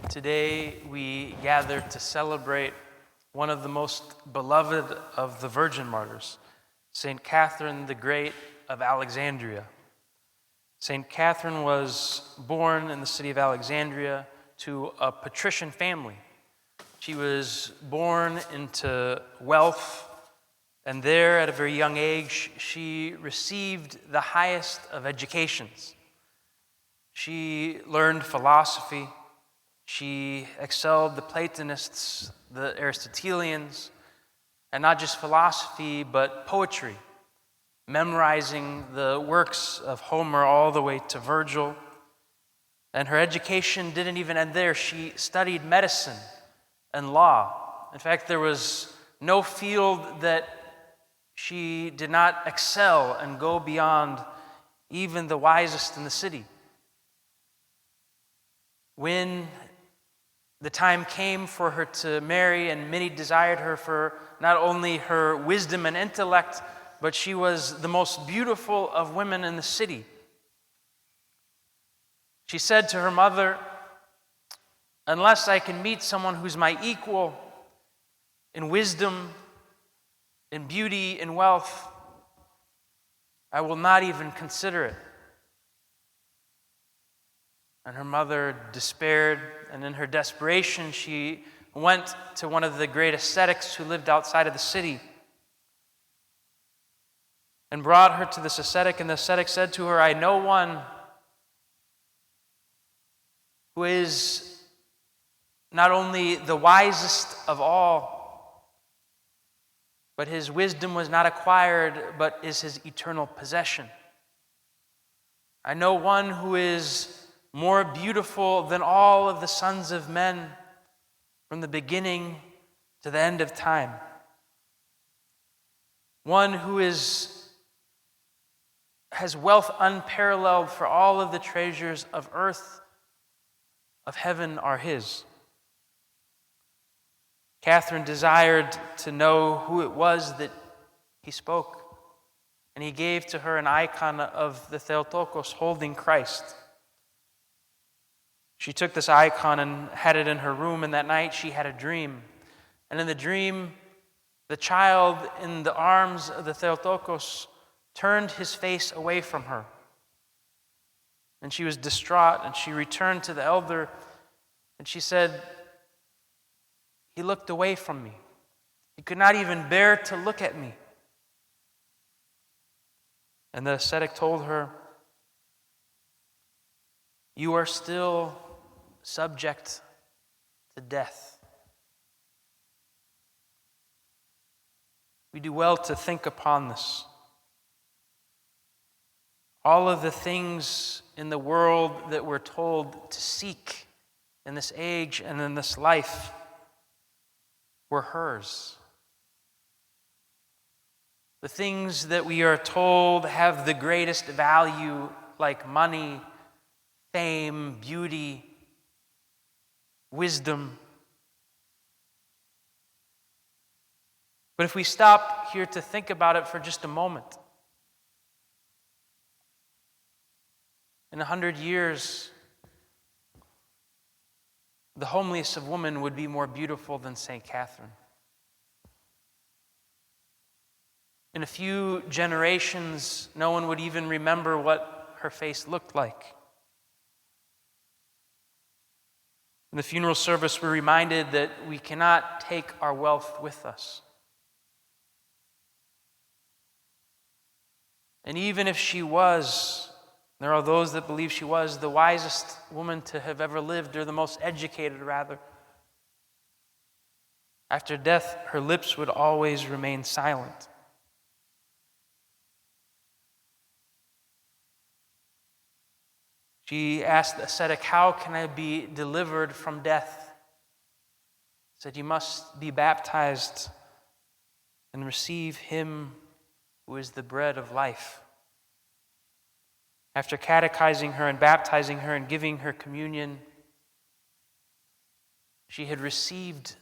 Today we gather to celebrate one of the most beloved of the virgin martyrs, St. Katherine the Great of Alexandria. St. Katherine was born in the city of Alexandria to a patrician family. She was born into wealth, and there at a very young age, she received the highest of educations. She learned philosophy. She excelled the Platonists, the Aristotelians, and not just philosophy, but poetry, memorizing the works of Homer all the way to Virgil. And her education didn't even end there. She studied medicine and law. In fact, there was no field that she did not excel and go beyond even the wisest in the city. When the time came for her to marry, and many desired her for not only her wisdom and intellect, but she was the most beautiful of women in the city. She said to her mother, "Unless I can meet someone who's my equal in wisdom, in beauty, in wealth, I will not even consider it." And her mother despaired, and in her desperation, she went to one of the great ascetics who lived outside of the city and brought her to this ascetic, and the ascetic said to her, "I know one who is not only the wisest of all, but his wisdom was not acquired, but is his eternal possession. I know one who is more beautiful than all of the sons of men from the beginning to the end of time. One who has wealth unparalleled, for all of the treasures of earth, of heaven are his." Katherine desired to know who it was that he spoke, and he gave to her an icon of the Theotokos holding Christ. She took this icon and had it in her room, and that night she had a dream. And in the dream, the child in the arms of the Theotokos turned his face away from her. And she was distraught, and she returned to the elder, and she said, "He looked away from me. He could not even bear to look at me." And the ascetic told her, "You are still subject to death." We do well to think upon this. All of the things in the world that we're told to seek in this age and in this life were hers. The things that we are told have the greatest value, like money, fame, beauty, wisdom. But if we stop here to think about it for just a moment, in 100 years, the homeliest of women would be more beautiful than St. Katherine. In a few generations, no one would even remember what her face looked like. In the funeral service, we're reminded that we cannot take our wealth with us. And even if she was, there are those that believe she was the wisest woman to have ever lived, or the most educated, rather. After death, her lips would always remain silent. She asked the ascetic, "How can I be delivered from death?" He said, "You must be baptized and receive him who is the bread of life." After catechizing her and baptizing her and giving her communion, she had received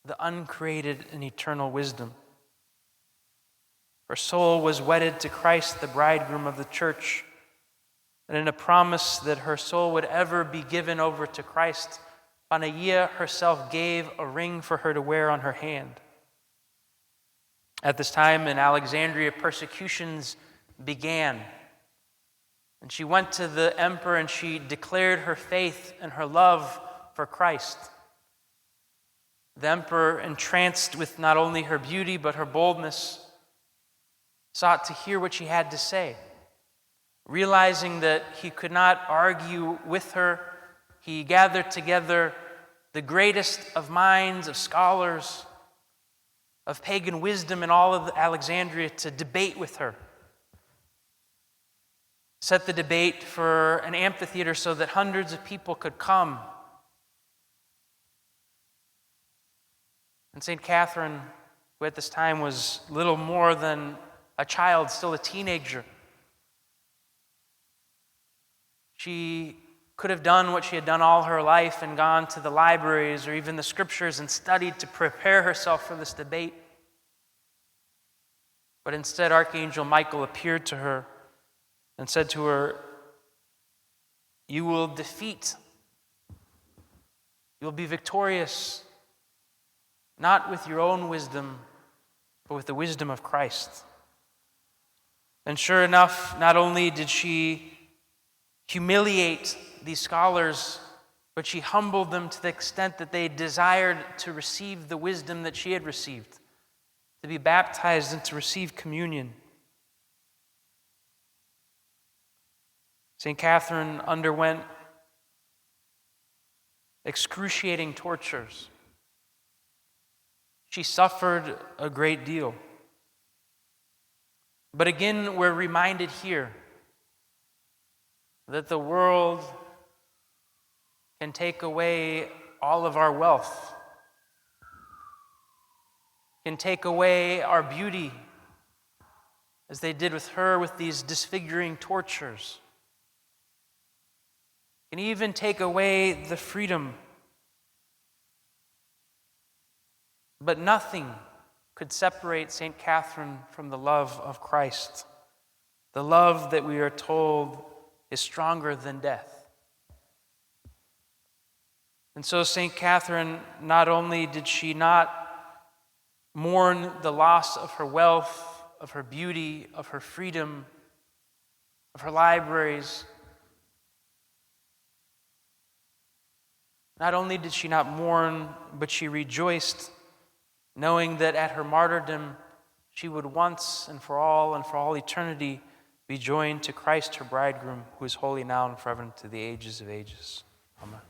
the uncreated and eternal wisdom. Her soul was wedded to Christ, the bridegroom of the church, and in a promise that her soul would ever be given over to Christ, Panagia herself gave a ring for her to wear on her hand. At this time in Alexandria, persecutions began. And she went to the emperor and she declared her faith and her love for Christ. The emperor, entranced with not only her beauty but her boldness, sought to hear what she had to say. Realizing that he could not argue with her, he gathered together the greatest of minds, of scholars, of pagan wisdom in all of Alexandria to debate with her. Set the debate for an amphitheater so that hundreds of people could come. And St. Katherine, who at this time was little more than a child, still a teenager, she could have done what she had done all her life and gone to the libraries or even the scriptures and studied to prepare herself for this debate. But instead, Archangel Michael appeared to her and said to her, "You will defeat, you will be victorious, not with your own wisdom, but with the wisdom of Christ." And sure enough, not only did she humiliate these scholars, but she humbled them to the extent that they desired to receive the wisdom that she had received, to be baptized and to receive communion. St. Katherine underwent excruciating tortures. She suffered a great deal. But again, we're reminded here that the world can take away all of our wealth, can take away our beauty, as they did with her with these disfiguring tortures, can even take away the freedom. But nothing could separate St. Katherine from the love of Christ, the love that we are told is stronger than death. And so St. Katherine, not only did she not mourn the loss of her wealth, of her beauty, of her freedom, of her libraries, not only did she not mourn, but she rejoiced, knowing that at her martyrdom, she would once and for all eternity, be joined to Christ, her bridegroom, who is holy now and forever to the ages of ages. Amen.